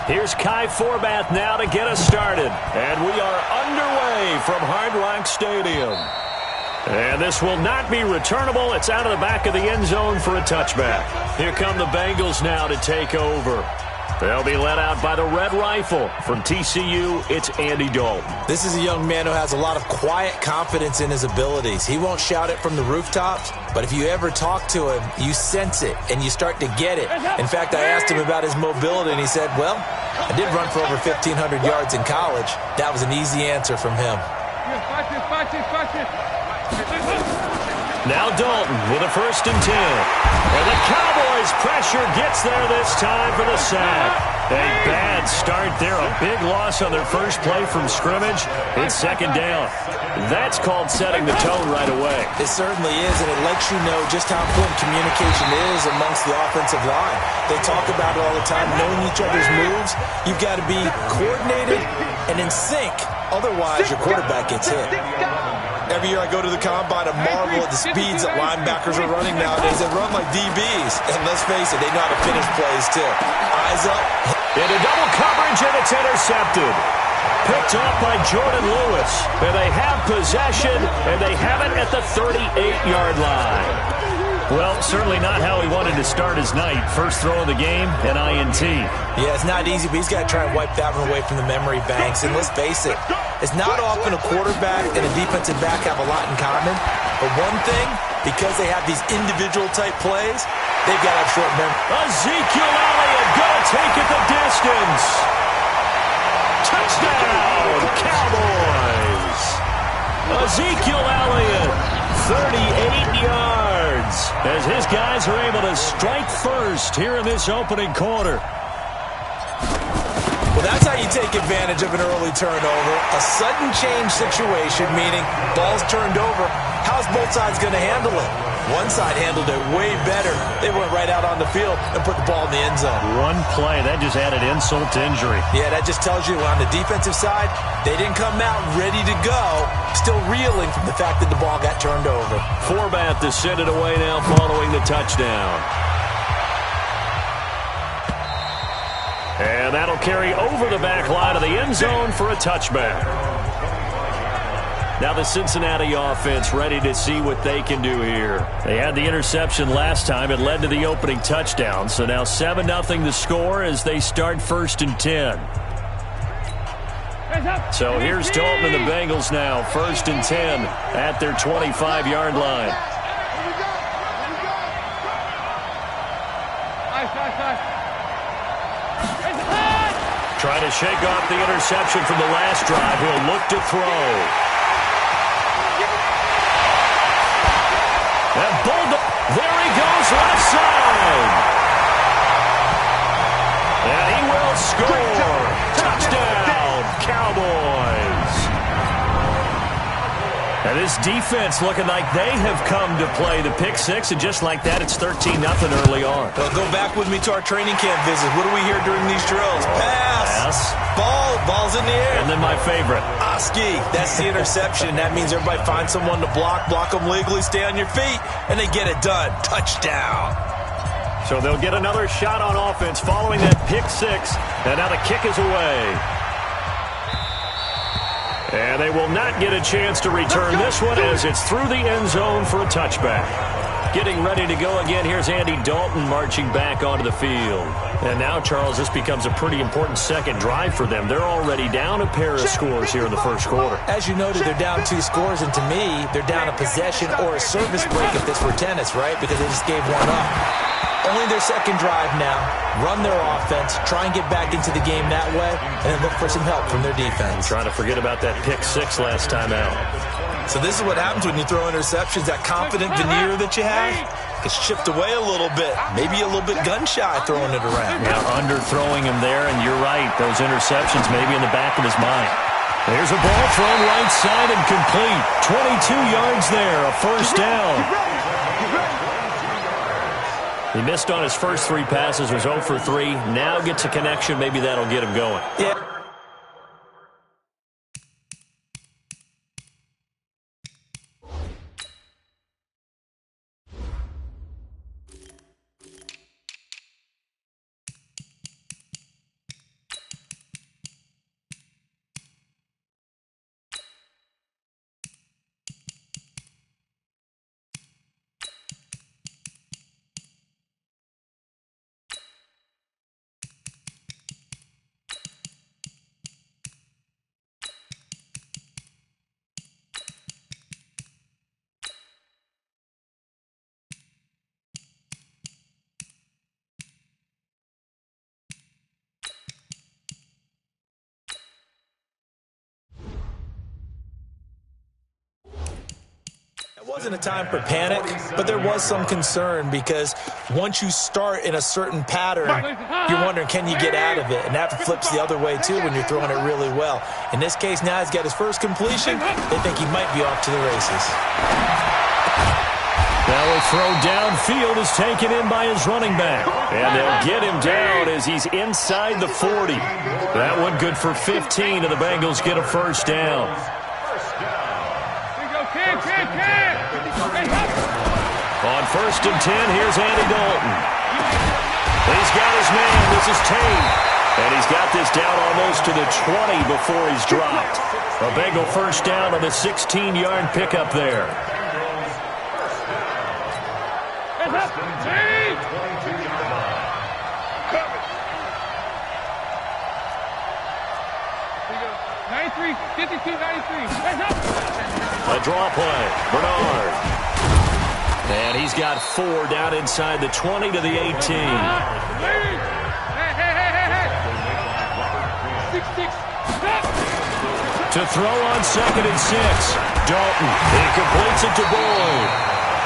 Here's Kai Forbath now to get us started. And we are underway from Hard Rock Stadium. And this will not be returnable. It's out of the back of the end zone for a touchback. Here come the Bengals now to take over. They'll be led out by the Red Rifle. From TCU, it's Andy Dalton. This is a young man who has a lot of quiet confidence in his abilities. He won't shout it from the rooftops, but if you ever talk to him, you sense it, and you start to get it. In fact, I asked him about his mobility, and he said, well, I did run for over 1,500 yards in college. That was an easy answer from him. Now Dalton with a 1st and 10. And the Cowboys' pressure gets there this time for the sack. A bad start there. A big loss on their first play from scrimmage. It's 2nd down. That's called setting the tone right away. It certainly is, and it lets you know just how important communication is amongst the offensive line. They talk about it all the time, knowing each other's moves. You've got to be coordinated and in sync. Otherwise, your quarterback gets hit. Every year I go to the combine and marvel at the speeds that linebackers are running nowadays. They run like DBs. And let's face it, they know how to finish plays too. Eyes up. Into double coverage, and it's intercepted. Picked off by Jordan Lewis. And they have possession, and they have it at the 38-yard line. Well, certainly not how he wanted to start his night. First throw of the game, an INT. Yeah, it's not easy, but he's got to try and wipe that one away from the memory banks. And let's face it, it's not often a quarterback and a defensive back have a lot in common. But one thing, because they have these individual type plays, they've got to have short memory. Ezekiel Elliott going to take it the distance. Touchdown, Cowboys. Ezekiel Elliott, 38 yards. As his guys are able to strike first here in this opening quarter. Well, that's how you take advantage of an early turnover. A sudden change situation, meaning ball's turned over. How's both sides going to handle it? One side handled it way better. They went right out on the field and put the ball in the end zone. One play, that just added insult to injury. Yeah, that just tells you on the defensive side, they didn't come out ready to go, still reeling from the fact that the ball got turned over. Forbath to send it away now following the touchdown. And that'll carry over the back line of the end zone for a touchback. Now the Cincinnati offense ready to see what they can do here. They had the interception last time. It led to the opening touchdown. So now 7-0 the score as they start 1st and 10. So here's Dalton and the Bengals now. 1st and 10 at their 25-yard line. Trying to shake off the interception from the last drive. He'll look to throw. And there he goes, left side. And he will score. Touchdown, Cowboys. And this defense looking like they have come to play the pick six, and just like that, it's 13-0 early on. Well, go back with me to our training camp visit. What do we hear during these drills? Pass. Ball's in the air. And then my favorite. Oski. That's the interception. That means everybody finds someone to block them legally, stay on your feet, and they get it done. Touchdown. So they'll get another shot on offense following that pick six. And now the kick is away. And they will not get a chance to return this one as it's through the end zone for a touchback. Getting ready to go again, here's Andy Dalton marching back onto the field. And now, Charles, this becomes a pretty important second drive for them. They're already down a pair of scores here in the first quarter. As you noted, they're down 2 scores, and to me, they're down a possession or a service break if this were tennis, right? Because they just gave one up. Only their second drive now. Run their offense, try and get back into the game that way, and then look for some help from their defense. Trying to forget about that pick six last time out. So this is what happens when you throw interceptions. That confident veneer that you have gets chipped away a little bit. Maybe a little bit gun-shy throwing it around. Now underthrowing him there, and you're right. Those interceptions maybe in the back of his mind. There's a ball thrown right side and complete. 22 yards there, a first down. He missed on his first 3 passes, was 0 for 3. Now gets a connection. Maybe that'll get him going. Yeah. Wasn't a time for panic, but there was some concern because once you start in a certain pattern, you're wondering, can you get out of it? And that flips the other way, too, when you're throwing it really well. In this case, now he's got his first completion. They think he might be off to the races. Now a throw downfield is taken in by his running back. And they'll get him down as he's inside the 40. That one good for 15, and the Bengals get a first down. On 1st and 10, here's Andy Dalton. He's got his man. This is Tate. And he's got this down almost to the 20 before he's dropped. A Bengal first down on the 16-yard pickup there. A draw play. Bernard. And he's got 4 down inside the 20 to the 18. To throw on 2nd and 6. Dalton. He completes it to Boyd.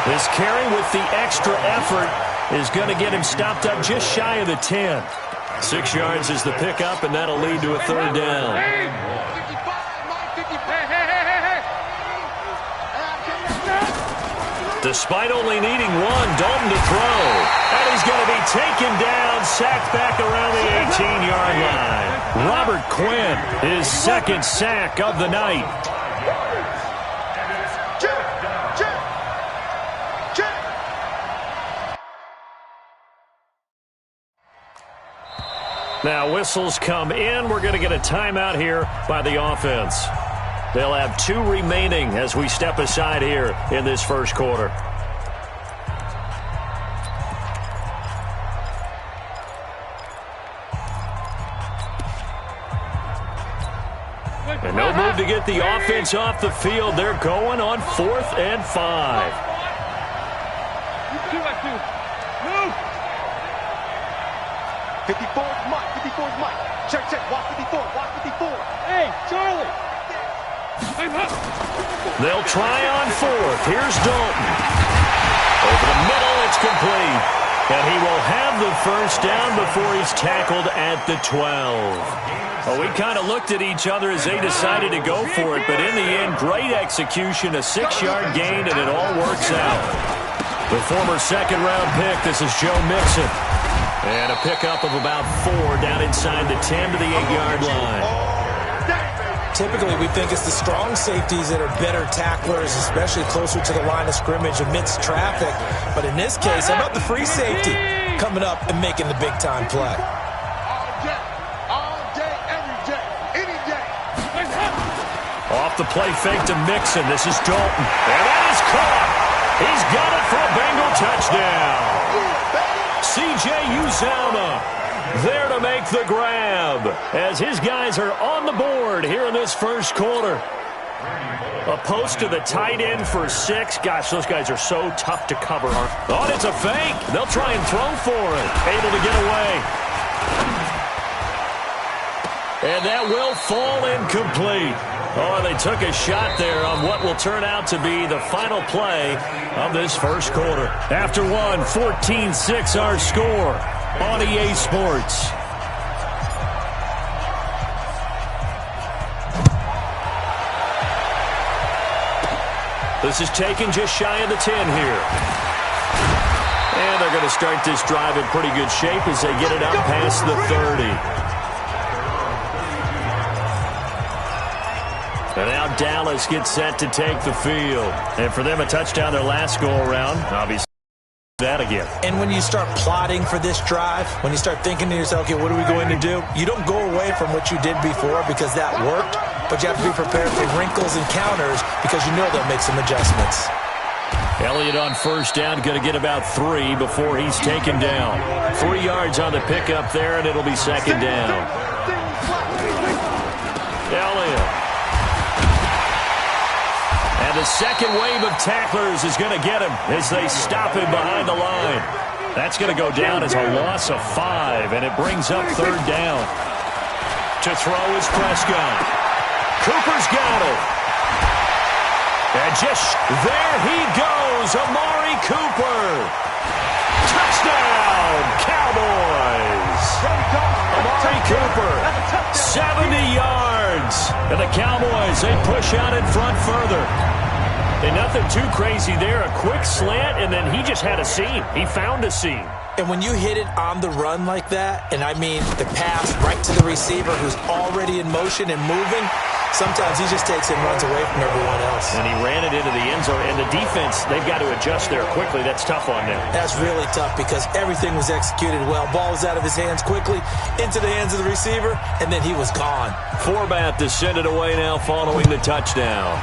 This carry with the extra effort is going to get him stopped up just shy of the 10. 6 yards is the pickup, and that'll lead to a 3rd down. Despite only needing 1, Dalton to throw. And he's going to be taken down, sacked back around the 18-yard line. Robert Quinn, his 2nd sack of the night. Now whistles come in. We're going to get a timeout here by the offense. They'll have 2 remaining as we step aside here in this first quarter. And no move to get the offense off the field. They're going on 4th and 5. 54 is Mike. 54 is Mike. Check. Watch 54. Watch 54. Hey, Charlie. They'll try on 4th. Here's Dalton. Over the middle, it's complete. And he will have the first down before he's tackled at the 12. Well, we kind of looked at each other as they decided to go for it. But in the end, great execution, a 6-yard gain, and it all works out. The former 2nd-round pick, this is Joe Mixon. And a pickup of about 4 down inside the 10 to the 8-yard line. Typically, we think it's the strong safeties that are better tacklers, especially closer to the line of scrimmage amidst traffic. But in this case, how about the free safety coming up and making the big-time play? All day, every day, any day. Off the play fake to Mixon. This is Dalton. And that is caught. He's got it for a Bengal touchdown. C.J. Uzomah there to make the grab as his guys are on the board here in this first quarter. A post to the tight end for 6. Gosh, those guys are so tough to cover. Oh, it's a fake. They'll try and throw for it. Able to get away. And that will fall incomplete. Oh, they took a shot there on what will turn out to be the final play of this first quarter. After 1, 14-6 our score on EA Sports. This is taken just shy of the 10 here. And they're going to start this drive in pretty good shape as they get it up past the 30. And now Dallas gets set to take the field. And for them, a touchdown their last go-around. Obviously, that again. And when you start plotting for this drive, when you start thinking to yourself, okay, what are we going to do? You don't go away from what you did before because that worked, but you have to be prepared for wrinkles and counters because you know they'll make some adjustments. Elliott on first down, going to get about 3 before he's taken down. 3 yards on the pickup there, and it'll be second down. Elliott. And the second wave of tacklers is going to get him as they stop him behind the line. That's going to go down as a loss of 5, and it brings up third down. To throw is Prescott. Cooper's got it. And just there he goes, Amari Cooper. Touchdown, Cowboys. Amari Cooper, 70 yards. And the Cowboys, they push out in front further. And nothing too crazy there. A quick slant, and then he just had a seam. He found a seam. And when you hit it on the run like that, and I mean the pass right to the receiver who's already in motion and moving, sometimes he just takes it and runs away from everyone else. And he ran it into the end zone. And the defense, they've got to adjust there quickly. That's tough on them. That's really tough because everything was executed well. Ball was out of his hands quickly, into the hands of the receiver, and then he was gone. Forbath to send it away now following the touchdown.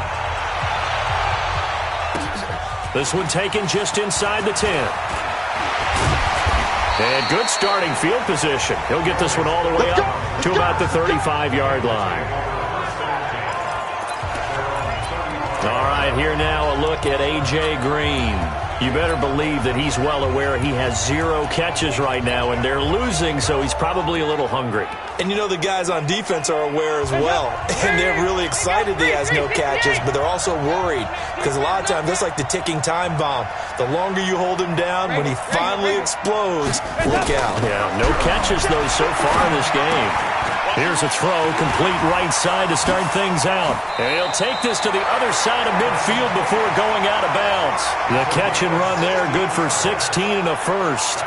This one taken just inside the 10. And good starting field position. He'll get this one all the way up to about the 35-yard line. All right, here now a look at A.J. Green. You better believe that he's well aware he has 0 catches right now, and they're losing, so he's probably a little hungry. And you know the guys on defense are aware as well, and they're really excited that he has no catches, but they're also worried because a lot of times that's like the ticking time bomb. The longer you hold him down, when he finally explodes, look out. Yeah, no catches, though, so far in this game. Here's a throw, complete right side to start things out. And he'll take this to the other side of midfield before going out of bounds. The catch and run there, good for 16 and a first.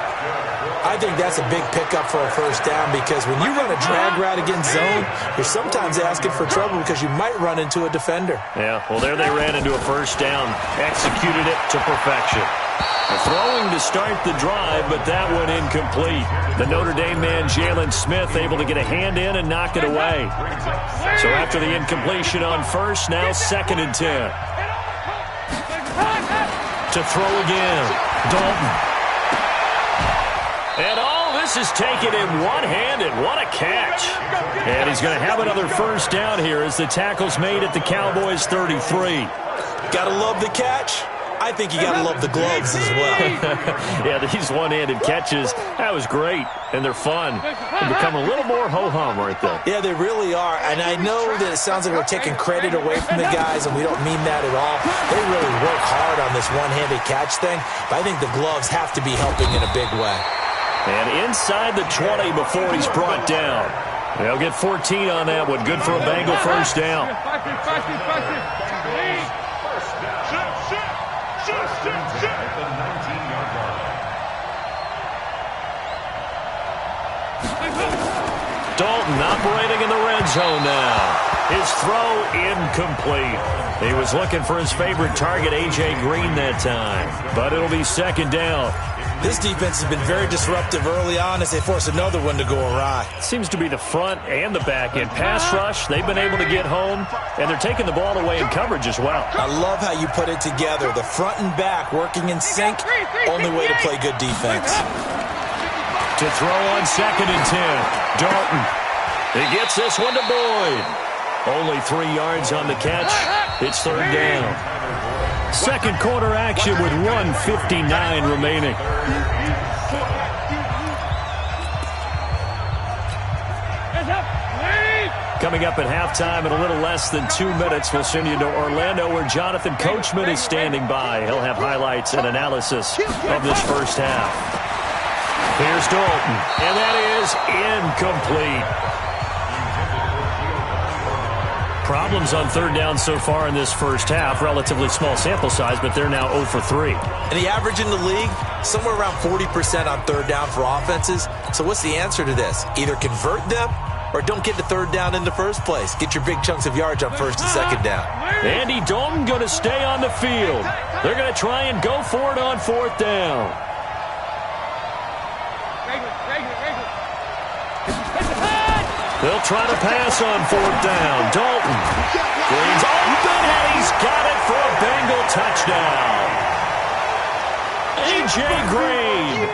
I think that's a big pickup for a first down because when you run a drag route against zone, you're sometimes asking for trouble because you might run into a defender. Yeah, well, there they ran into a first down, executed it to perfection. Throwing to start the drive, but that one incomplete. The Notre Dame man, Jalen Smith, able to get a hand in and knock it away. So after the incompletion on first, now 2nd and 10. To throw again, Dalton. And all this is taken in one-handed. What a catch. And he's going to have another first down here as the tackle's made at the Cowboys' 33. Gotta love the catch. I think you got to love the gloves as well. Yeah, these one-handed catches, that was great, and they're fun. They become a little more ho-hum right there. Yeah, they really are, and I know that it sounds like we're taking credit away from the guys, and we don't mean that at all. They really work hard on this one-handed catch thing, but I think the gloves have to be helping in a big way. And inside the 20 before he's brought down. They'll get 14 on that one. Good for a Bengal first down. Dalton operating in the red zone now. His throw incomplete. He was looking for his favorite target, A.J. Green, that time. But it'll be 2nd down. This defense has been very disruptive early on as they force another one to go awry. Seems to be the front and the back end. Pass rush, they've been able to get home, and they're taking the ball away in coverage as well. I love how you put it together. The front and back working in sync, only way to play good defense. To throw on 2nd and 10, Dalton. He gets this one to Boyd. Only 3 yards on the catch. It's 3rd down. Second quarter action with 1:59 remaining. Coming up at halftime in a little less than 2 minutes, we'll send you to Orlando where Jonathan Coachman is standing by. He'll have highlights and analysis of this first half. Here's Dalton, and that is incomplete. Problems on 3rd down so far in this first half. Relatively small sample size, but they're now 0 for 3. And the average in the league, somewhere around 40% on 3rd down for offenses. So what's the answer to this? Either convert them or don't get to 3rd down in the first place. Get your big chunks of yards on 1st and 2nd down. Andy Dalton going to stay on the field. They're going to try and go for it on 4th down. They'll try to pass on 4th down. Dalton. Green's open, and he's got it for a Bengal touchdown. A.J. Green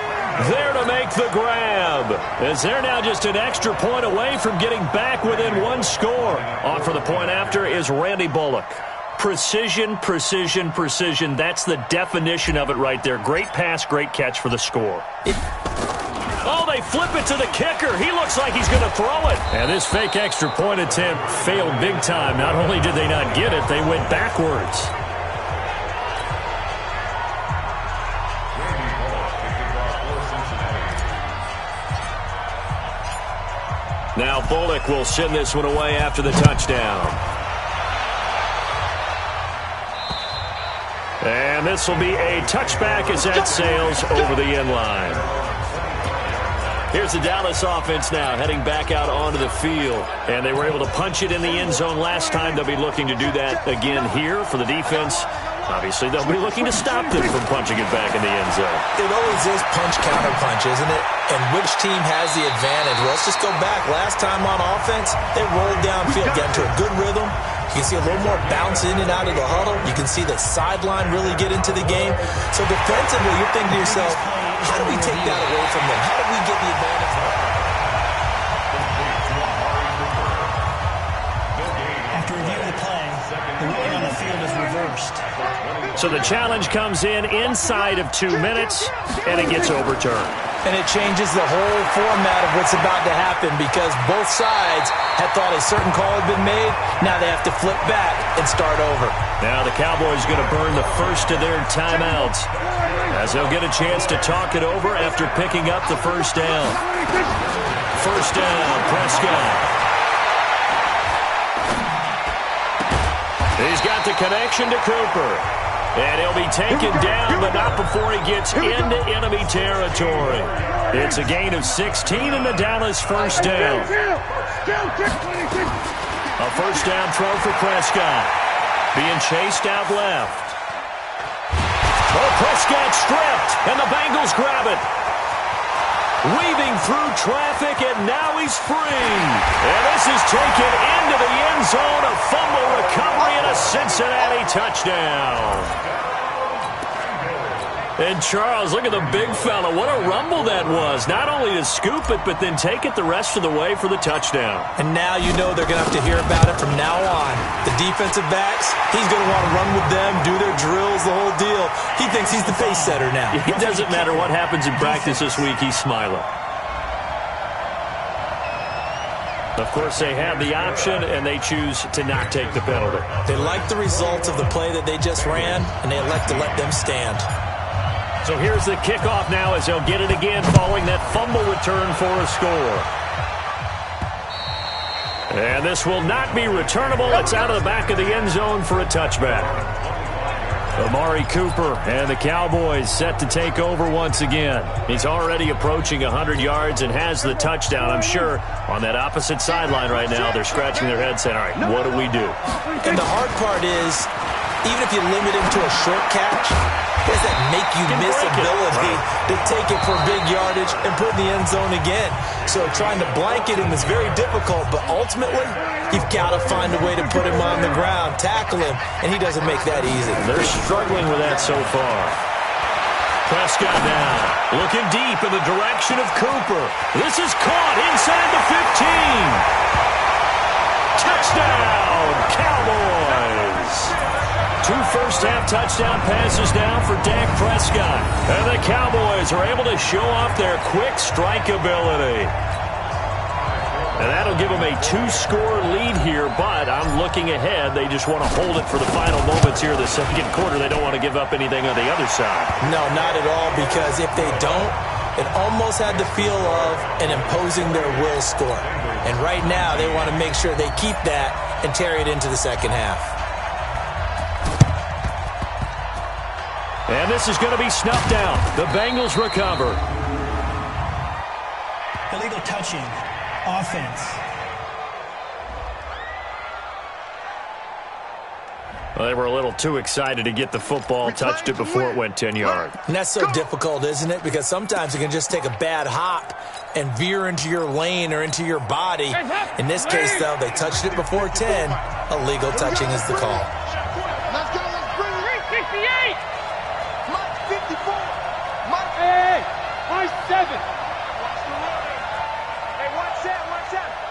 there to make the grab. As they're now just an extra point away from getting back within 1 score. On for the point after is Randy Bullock. Precision, precision, precision. That's the definition of it right there. Great pass, great catch for the score. Oh, they flip it to the kicker. He looks like he's going to throw it. And this fake extra point attempt failed big time. Not only did they not get it, they went backwards. Now Bullock will send this one away after the touchdown. And this will be a touchback as that sails over the end line. Here's the Dallas offense now heading back out onto the field. And they were able to punch it in the end zone last time. They'll be looking to do that again here for the defense. Obviously, they'll be looking to stop them from punching it back in the end zone. It always is punch-counter-punch, isn't it? And which team has the advantage? Well, let's just go back. Last time on offense, they rolled downfield, got into a good rhythm. You can see a little more bounce in and out of the huddle. You can see the sideline really get into the game. So defensively, you're thinking to yourself, how do we take that away from them? How do we get the advantage? After reviewing the play, the ruling on the field is reversed. So the challenge comes in inside of 2 minutes, and it gets overturned. And it changes the whole format of what's about to happen because both sides had thought a certain call had been made. Now they have to flip back and start over. Now the Cowboys going to burn the first of their timeouts as they'll get a chance to talk it over after picking up the first down. First down, Prescott. He's got the connection to Cooper. And he'll be taken down, but not before he gets into enemy territory. It's a gain of 16 in the Dallas first down. A first down throw for Prescott. Being chased out left. Oh, Prescott stripped, and the Bengals grab it. Weaving through traffic, and now he's free. And this is taken into the end zone. A fumble recovery and a Cincinnati touchdown. And Charles, look at the big fella. What a rumble that was. Not only to scoop it, but then take it the rest of the way for the touchdown. And now you know they're going to have to hear about it from now on. The defensive backs, he's going to want to run with them, do their drills, the whole deal. He thinks he's the pace setter now. It doesn't matter what happens in practice this week. He's smiling. Of course, they have the option, and they choose to not take the penalty. They like the results of the play that they just ran, and they elect to let them stand. So here's the kickoff now as they'll get it again following that fumble return for a score. And this will not be returnable. It's out of the back of the end zone for a touchback. Amari Cooper and the Cowboys set to take over once again. He's already approaching 100 yards and has the touchdown. I'm sure on that opposite sideline right now, they're scratching their heads saying, all right, what do we do? And the hard part is, even if you limit him to a short catch, there's that make-you-miss ability to take it for big yardage and put in the end zone again. So trying to blanket him is very difficult, but ultimately, you've got to find a way to put him on the ground, tackle him, and he doesn't make that easy. They're struggling with that so far. Prescott now looking deep in the direction of Cooper. This is caught inside the 15. Touchdown, Cowboys. 2 first-half touchdown passes now for Dak Prescott. And the Cowboys are able to show off their quick strike ability. And that'll give them a 2-score lead here, but I'm looking ahead. They just want to hold it for the final moments here of the second quarter. They don't want to give up anything on the other side. No, not at all, because if they don't, it almost had the feel of an imposing their will score. And right now, they want to make sure they keep that and carry it into the second half. And this is going to be snuffed out. The Bengals recover. Illegal touching. Offense. Well, they were a little too excited to get the football, touched it before it went 10 yards. And that's so difficult, isn't it? Because sometimes it can just take a bad hop and veer into your lane or into your body. In this case, though, they touched it before 10. Illegal touching is the call. Let's go, let's bring it. 368. Mike 54. Mike. Hey, Mike 7. Hey, watch that.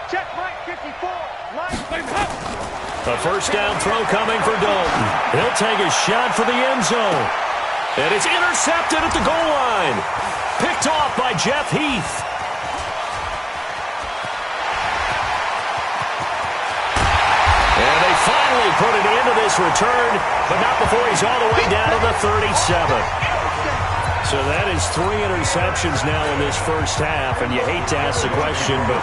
Check Mike 54. Mike. A first down throw coming for Dalton. He'll take a shot for the end zone. And it's intercepted at the goal line. Picked off by Jeff Heath. And they finally put an end to this return, but not before he's all the way down to the 37. So that is 3 interceptions now in this first half, and you hate to ask the question, but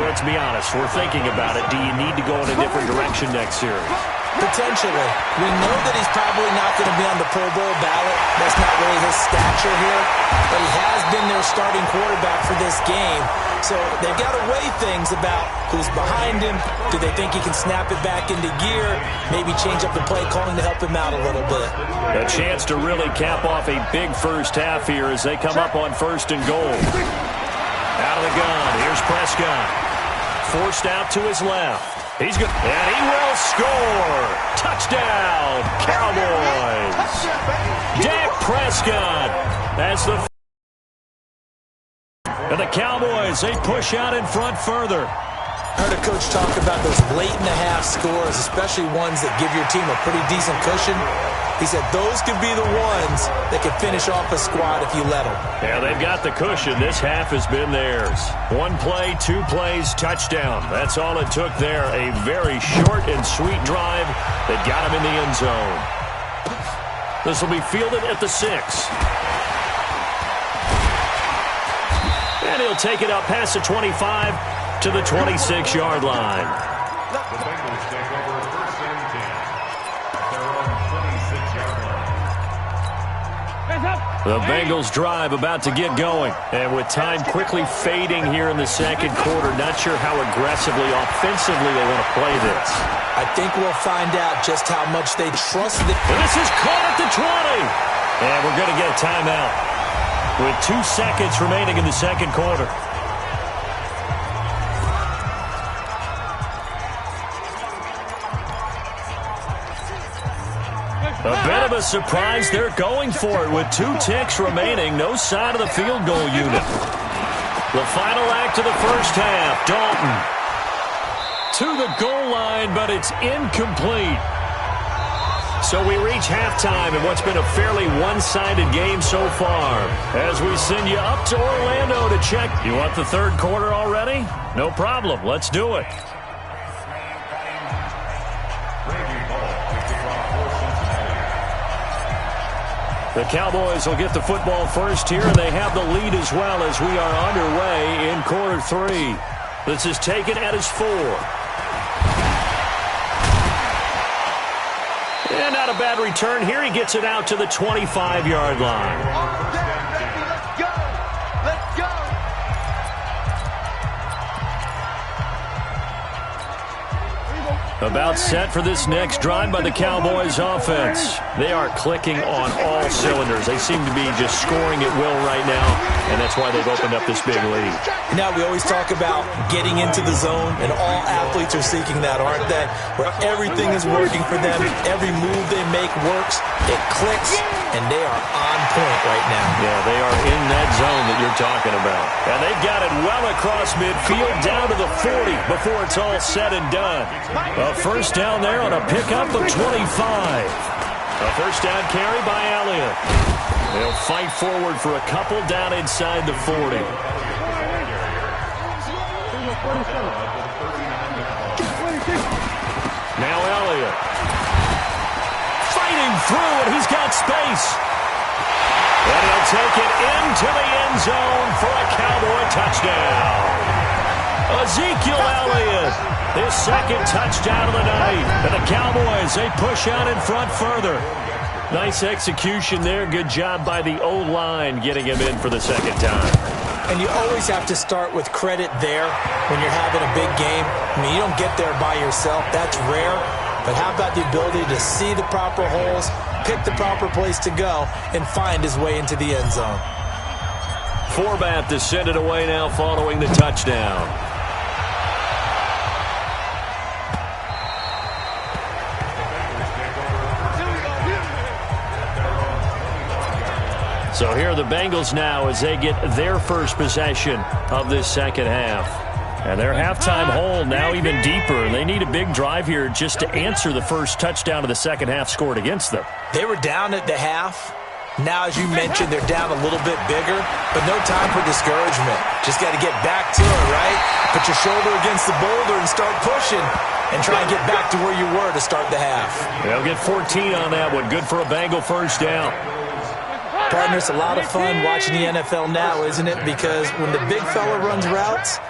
let's be honest, we're thinking about it. Do you need to go in a different direction next series? Potentially. We know that he's probably not going to be on the Pro Bowl ballot. That's not really his stature here, but he has been their starting quarterback for this game. So they've got to weigh things about who's behind him. Do they think he can snap it back into gear? Maybe change up the play calling to help him out a little bit. A chance to really cap off a big first half here as they come up on 1st and goal. Out of the gun. Here's Prescott. Forced out to his left. He's good, and he will score. Touchdown, Cowboys. Dak Prescott as the... And the Cowboys, they push out in front further. I heard a coach talk about those late-in-the-half scores, especially ones that give your team a pretty decent cushion. He said those could be the ones that could finish off a squad if you let them. Yeah, they've got the cushion. This half has been theirs. 1 play, 2 plays, touchdown. That's all it took there. A very short and sweet drive that got him in the end zone. This will be fielded at the 6. And he'll take it up past the 25 to the 26-yard line. The Bengals drive about to get going. And with time quickly fading here in the second quarter, not sure how aggressively, offensively they want to play this. I think we'll find out just how much they trust it. And this is caught at the 20. And we're going to get a timeout with 2 seconds remaining in the second quarter. A bit of a surprise. They're going for it with 2 ticks remaining. No sign of the field goal unit. The final act of the first half. Dalton to the goal line, but it's incomplete. So we reach halftime in what's been a fairly one-sided game so far. As we send you up to Orlando to check. You want the third quarter already? No problem. Let's do it. The Cowboys will get the football first here, and they have the lead as well as we are underway in quarter 3. This is taken at his 4. And not a bad return here. He gets it out to the 25-yard line. About set for this next drive by the Cowboys offense. They are clicking on all cylinders. They seem to be just scoring at will right now, and that's why they've opened up this big lead. Now, we always talk about getting into the zone, and all athletes are seeking that, aren't they? Where everything is working for them. Every move they make works. It clicks, and they are on point right now. Yeah, they are in that zone that you're talking about. And they've got it well across midfield down to the 40 before it's all said and done. A first down there on a pickup of 25. A first down carry by Elliott. They'll fight forward for a couple down inside the 40. Now Elliott. Fighting through, and he's got space. And he'll take it into the end zone for a Cowboy touchdown. Ezekiel Elliott, his second touchdown of the night. And the Cowboys, they push out in front further. Nice execution there. Good job by the O-line getting him in for the second time. And you always have to start with credit there when you're having a big game. I mean, you don't get there by yourself. That's rare. But how about the ability to see the proper holes, pick the proper place to go, and find his way into the end zone? Forbath to send it away now following the touchdown. So here are the Bengals now as they get their first possession of this second half. And their halftime hole now even deeper. And they need a big drive here just to answer the first touchdown of the second half scored against them. They were down at the half. Now, as you mentioned, they're down a little bit bigger, but no time for discouragement. Just got to get back to it, right? Put your shoulder against the boulder and start pushing and try and get back to where you were to start the half. They'll get 14 on that one. Good for a Bengal first down. Partner, it's a lot of fun watching the NFL now, isn't it? Because when the big fella runs routes,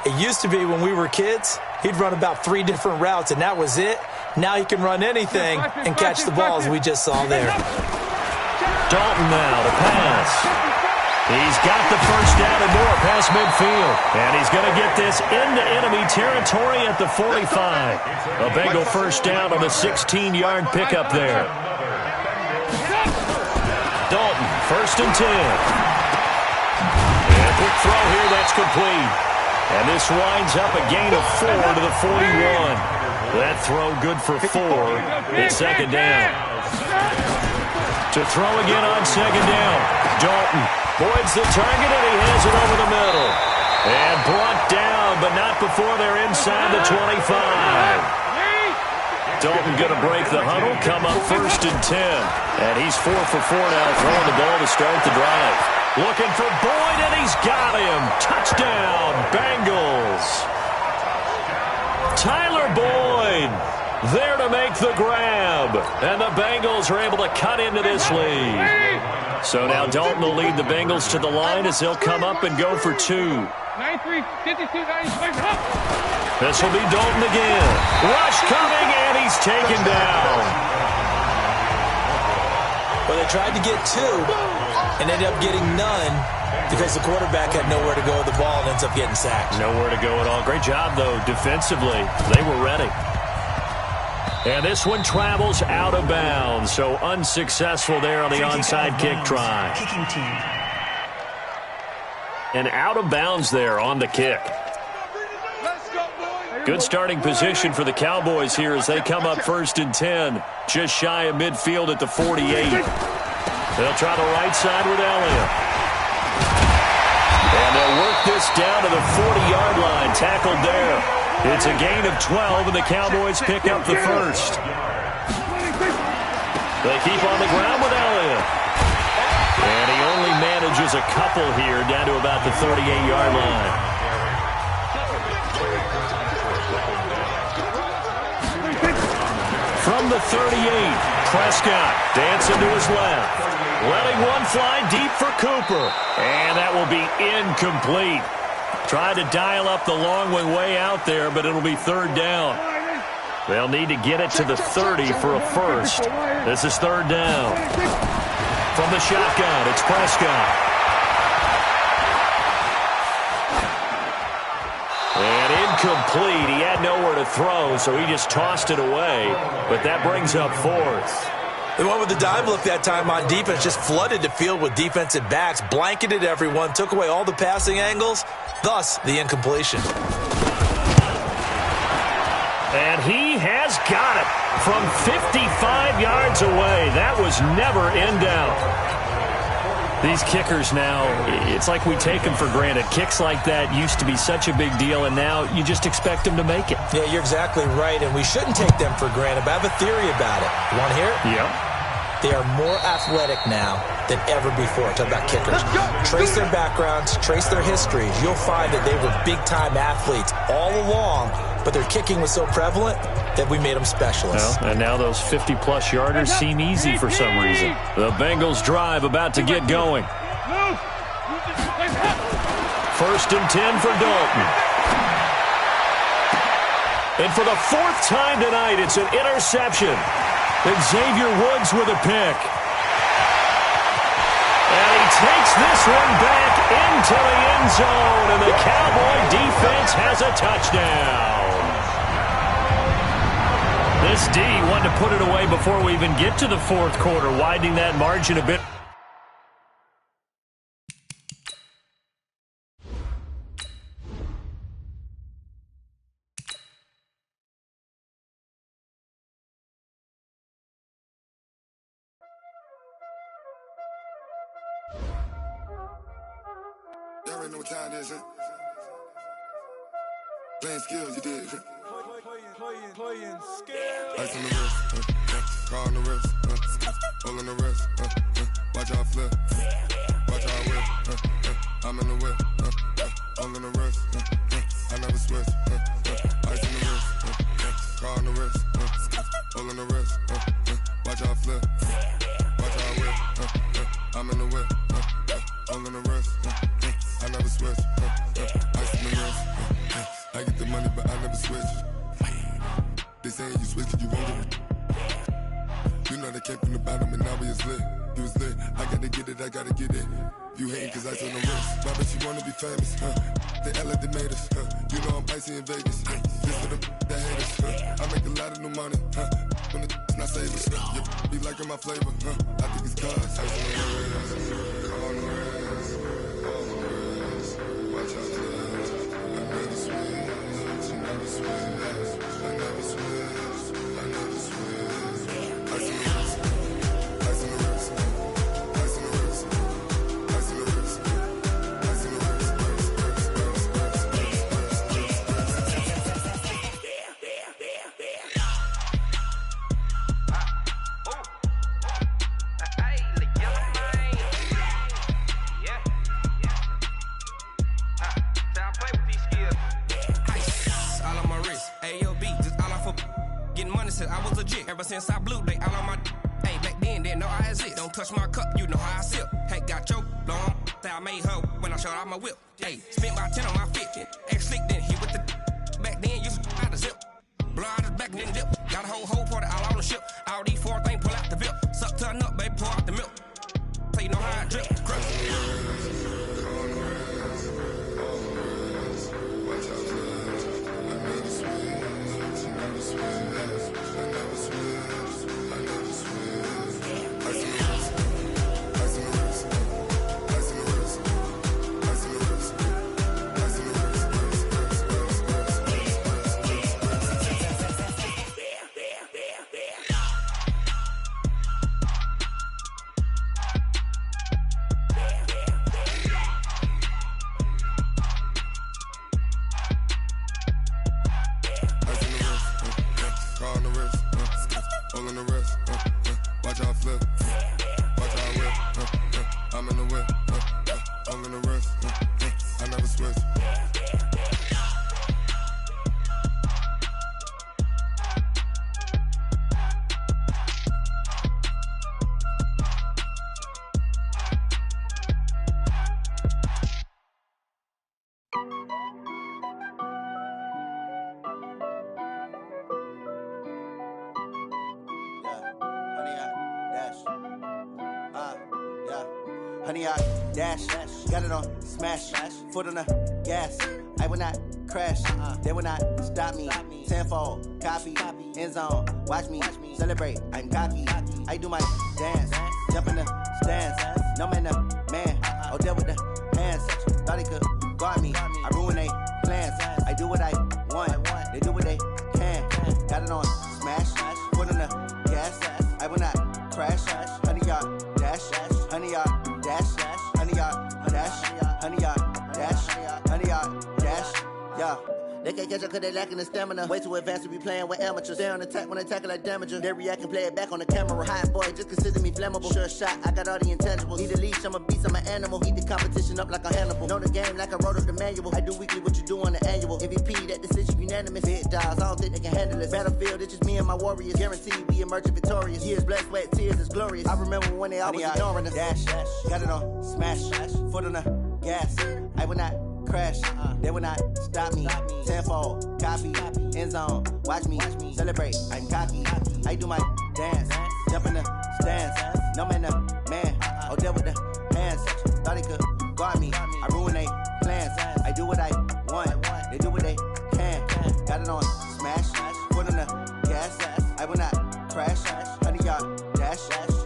it used to be when we were kids, he'd run about 3 different routes, and that was it. Now he can run anything and catch the balls we just saw there. Dalton now to pass. He's got the first down and more past midfield. And he's going to get this into enemy territory at the 45. A Bengal first down on a 16-yard pickup there. Dalton, first and 10. And a quick throw here, that's complete. And this winds up a gain of 4 to the 41. That throw good for 4. It's second down. To throw again on second down. Dalton voids the target, and he has it over the middle. And brought down, but not before they're inside the 25. Dalton going to break the huddle, come up first and 10. And he's 4 for 4 now, throwing the ball to start the drive. Looking for Boyd, and he's got him. Touchdown, Bengals. Tyler Boyd there to make the grab. And the Bengals are able to cut into this lead. So now Dalton will lead the Bengals to the line as they'll come up and go for 2. 93, 52, 95, This will be Dalton again. Rush coming, and he's taken down. Well, they tried to get 2 and ended up getting none because the quarterback had nowhere to go with the ball and ends up getting sacked. Nowhere to go at all. Great job, though, defensively. They were ready. And this one travels out of bounds, so unsuccessful there on the onside kick try. Kicking team. And out of bounds there on the kick. Good starting position for the Cowboys here as they come up first and 10. Just shy of midfield at the 48. They'll try the right side with Elliott. And they'll work this down to the 40-yard line. Tackled there. It's a gain of 12, and the Cowboys pick up the first. They keep on the ground with Elliott. And he only manages a couple here down to about the 38-yard line. From the 38, Prescott dancing to his left. Letting one fly deep for Cooper. And that will be incomplete. Tried to dial up the long one way out there, but it'll be third down. They'll need to get it to the 30 for a first. This is third down. From the shotgun, it's Prescott. And incomplete. He had nowhere to throw, so he just tossed it away. But that brings up fourth. They went with the dive look that time on defense, just flooded the field with defensive backs, blanketed everyone, took away all the passing angles, thus the incompletion. And he has got it from 55 yards away. That was never in doubt. These kickers now, it's like we take them for granted. Kicks like that used to be such a big deal, and now you just expect them to make it. Yeah, you're exactly right, and we shouldn't take them for granted, but I have a theory about it. You want to hear it? Yeah. They are more athletic now than ever before. Talk about kickers. Trace their backgrounds, trace their histories. You'll find that they were big-time athletes all along, but their kicking was so prevalent that we made them specialists. Well, and now those 50-plus yarders seem easy for some reason. The Bengals drive about to get going. First and 10 for Dalton. And for the fourth time tonight, it's an interception. And Xavier Woods with a pick. And he takes this one back into the end zone, and the Cowboy defense has a touchdown. This D wanted to put it away before we even get to the fourth quarter, widening that margin a bit. Y'all already know what time it is, huh? Playing skills, you did. Playing skills. Ice on the wrist, car on the wrist, hole in the wrist, watch how I flip, watch how I whip, I'm in the whip, hole in the wrist, I never switch, ice on the wrist, car on the wrist, hole in the wrist, watch how I flip, watch how I whip, I'm in the whip. switch. Ice in the wrist. I get the money, but I never switch. They saying you switch, you won't get it. You know they came from the bottom and now we is lit. You was lit, I gotta get it, I gotta get it. You hating cause ice on the wrist. Why bet you wanna be famous, They act like they made us, You know I'm icy in Vegas, Just for the that hate us, I make a lot of new money, When it's not savers, You be liking my flavor, I think it's cause ice on the wrist. On the wrist, on the wrist. Watch out, I never switch, I never switch, I never switch, I never switch. Ice on the wrist, ice on the wrist, ice on the wrist, ice on the wrist, ice on the wrist. I was legit ever since I blew they all on my hey back then didn't know I exist. Don't touch my cup, you know how I sip. Hey, got choked, long that I made her when I showed out my whip. Hey, spent about 10 on my 50. Ex slick then hit with the back then used to out the zip. Blow out his back then dip. Got a whole party all on the ship. All these four things pull out the VIP. Suck to a nut, baby, pour out the milk. So you know how I drip. Crush. Honey, I dash, got it on smash, foot on the gas. I will not crash, they will not stop me. Tenfold, copy, end zone, watch me celebrate. I'm cocky, I do my dance, jump in the stands. No man, the man, oh, deal with the hands. Thought he could guard me, I ruin they plans. I do what I want, they do what they can. Got it on smash, foot on the gas. I will not crash, honey, y'all dash, honey, y'all dash, honey, y'all dash, honey, y'all dash, honey, y'all dash, yeah. They can't catch up cause they lacking the stamina. Way too advanced to be playing with amateurs. Stay on attack when they tackle like damager. They react and play it back on the camera. Hot boy, just consider me flammable. Sure shot, I got all the intangibles. Need a leash, I'm a beast, I'm an animal. Heat the competition up like a Hannibal. Know the game like I wrote up the manual. I do weekly what you do on the annual. MVP, that decision unanimous. Big dogs, I don't think they can handle it. Battlefield, it's just me and my warriors. Guaranteed we emerging victorious. Years, blood, sweat, tears, it's glorious. I remember when they always ignoring us. Dash, got it on smash, foot on the gas. I will not crash, they will not stop me. Tenfold, copy, end zone, watch me celebrate. I'm cocky, I do my dance, jump in the stands. No man, the man, oh, deal with the hands. Thought he could guard me, I ruin they plans. I do what I want, they do what they can. Got it on smash, foot on the gas. I will not crash, honey, y'all dash,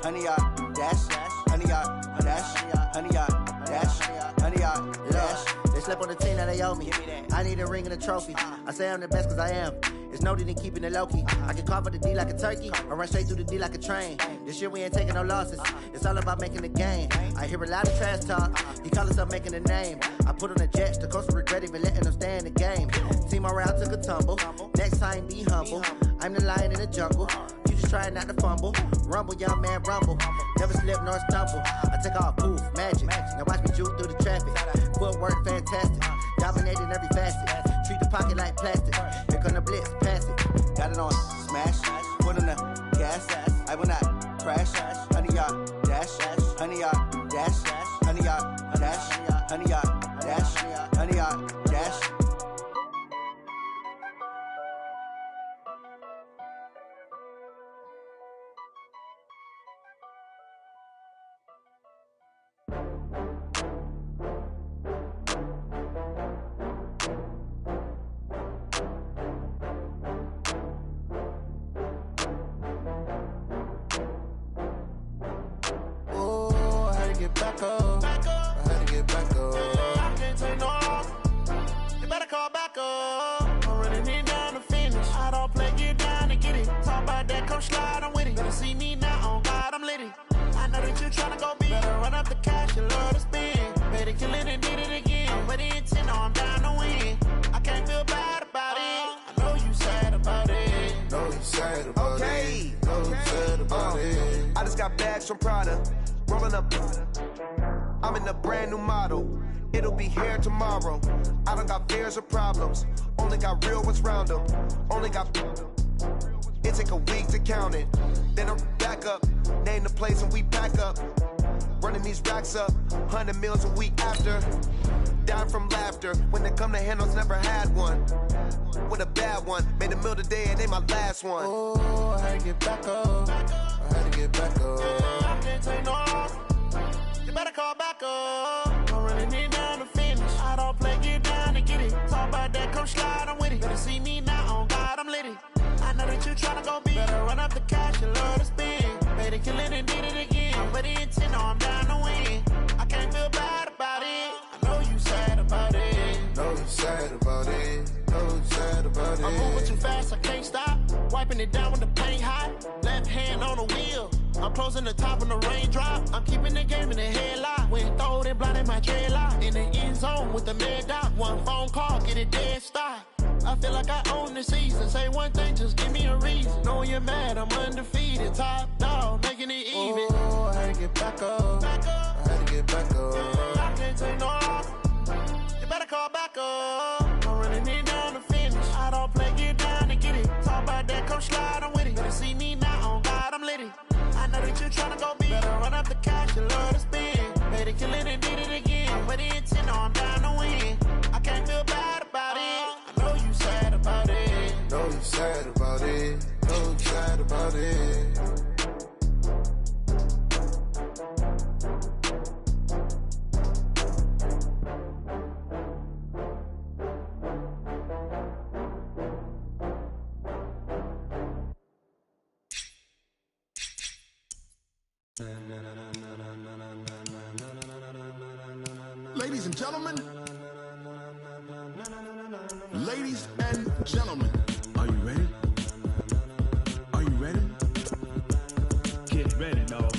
honey, y'all dash, honey, y'all dash, honey, y'all dash, honey, y'all dash. They slept on the team that they owe me. I need a ring and a trophy. I say I'm the best cause I am. It's no need in keeping it low key. I can carve up the D like a turkey, or run straight through the D like a train. This year we ain't taking no losses. It's all about making the game. I hear a lot of trash talk. He call himself making a name. I put on the jets, the coach will regret even letting them stay in the game. Team morale took a tumble. Next time be humble. I'm the lion in the jungle. You just trying not to fumble. Rumble, young man, rumble. Never slip nor stumble. I take off, poof, magic. Now watch me juke through the traffic. Footwork fantastic. Dominating every facet. Treat the pocket like plastic. Here come the blitz, pass it. Got it on smash, foot on the gas. I will not crash. Honey, y'all dash, honey, y'all dash, honey, y'all dash, honey, y'all dash. 100-yard dash. Back up. I had to get back up. I can't take no loss. You better call back up. I'm running it down to finish. I don't play, get down and get it. Talk about that, come slide, I'm with it. Better see me now, on God, I'm lit it. I know that you tryna go big. Better run up the cash, you love to spin. Better kill it and did it again. I'm ready and 10, I'm down to win. I can't feel bad about it. I know you sad about it. Know you sad about it. Know you sad about it. I just got bags from Prada. Rolling up, I'm in a brand new model. It'll be here tomorrow. I don't got fears or problems. Only got real ones round them. Only got. It take a week to count it. Then I'm back up. Name the place and we pack up. Running these racks up. 100 meals a week after. Down from laughter. When they come to handles, never had one. With a bad one. Made a meal today and they my last one. Oh, I had to get back up. I had to get back up. I can't take no loss. You better call back up. I'm running it down to finish. I don't play, get down and get it. Talk about that, come slide, I'm with it. Better see me now, on God, I'm lit it. I know that you tryna go big. Better run up the cash, you love to spin. Better kill it and did it again. I'm ready and 10, I'm down to win. I can't feel bad about it. I know you sad about it. Know you sad about it. Know you sad about it. I'm moving too fast, I can't stop. Wiping it down with the paint hot. Left hand on the wheel. I'm closing the top on the raindrop. I'm keeping the game in the headlock. When throwed and blinded my dreadlock. In the end zone with the mad dot. One phone call, get it dead stop. I feel like I own the season. Say one thing, just give me a reason. Knowing you're mad, I'm undefeated. Top dog, making it even. Oh, I had to get back up. I had to get back up. I can't take no loss. You better call back up. I'm running it down to finish. I don't play, get down and get it. Talk about that, come slide, I'm with it. Better see me now, on God, I'm lit it. I know that you tryna go big. Better run up the cash, you love to spin. Better kill it and did it again. I'm ready and 10, I'm down to win. I can't feel bad about it. I know you sad about it. Know you sad about it. Know you sad about it. Ladies and gentlemen, ladies and gentlemen, are you ready? Are you ready? Get ready, dog.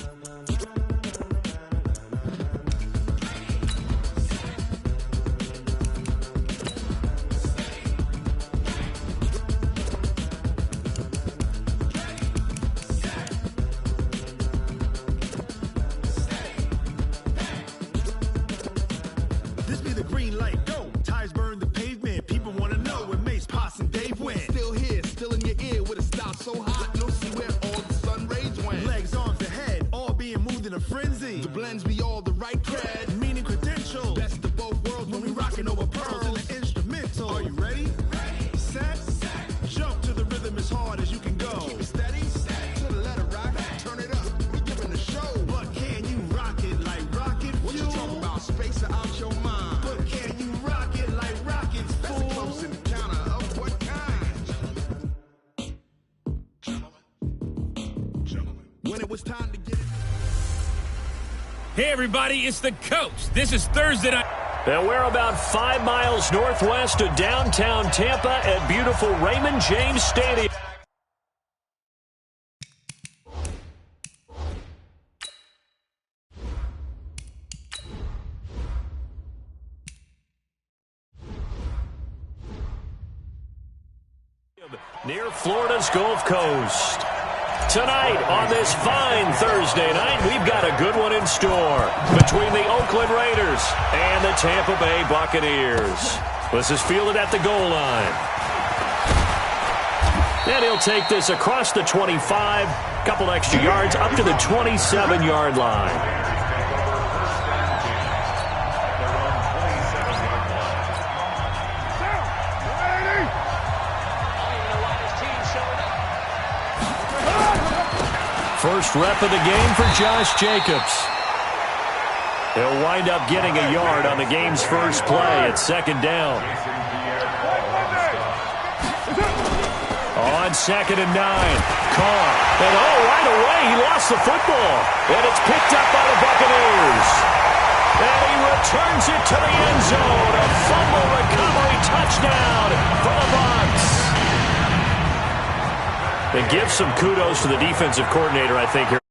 This be the green light, go. Tires burn the pavement. People want to know where Mace, Potts, and Dave went. Still here, still in your ear with a style so hot. No see where all the sun rays went. Legs, arms, and head, all being moved in a frenzy. The blends be all the right cred. Meaning credentials. Best of both worlds when we rockin' over pearls in and the instrumental. Are you ready? Set, jump to the rhythm as hard as you can go. Keep it steady, to the letter rock. Turn it up, we giving the show. But can you rock it like rocket fuel? What you talking about? Space or out your mind? But can you rock it like rockets, That's fool? a close encounter of what kind? Gentlemen. When it was time to get it. Hey, everybody, it's the coach. This is Thursday night. And we're about 5 miles northwest of downtown Tampa at beautiful Raymond James Stadium. Near Florida's Gulf Coast. Tonight, on this fine Thursday night, we've got a good one in store between the Oakland Raiders and the Tampa Bay Buccaneers. This is fielded at the goal line. And he'll take this across the 25, couple extra yards, up to the 27-yard line. First rep of the game for Josh Jacobs. He'll wind up getting a yard on the game's first play at second down. On 2nd and 9, Carr. And right away he lost the football. And it's picked up by the Buccaneers. And he returns it to the end zone. A fumble recovery touchdown for the Bucs. And give some kudos to the defensive coordinator, I think, here.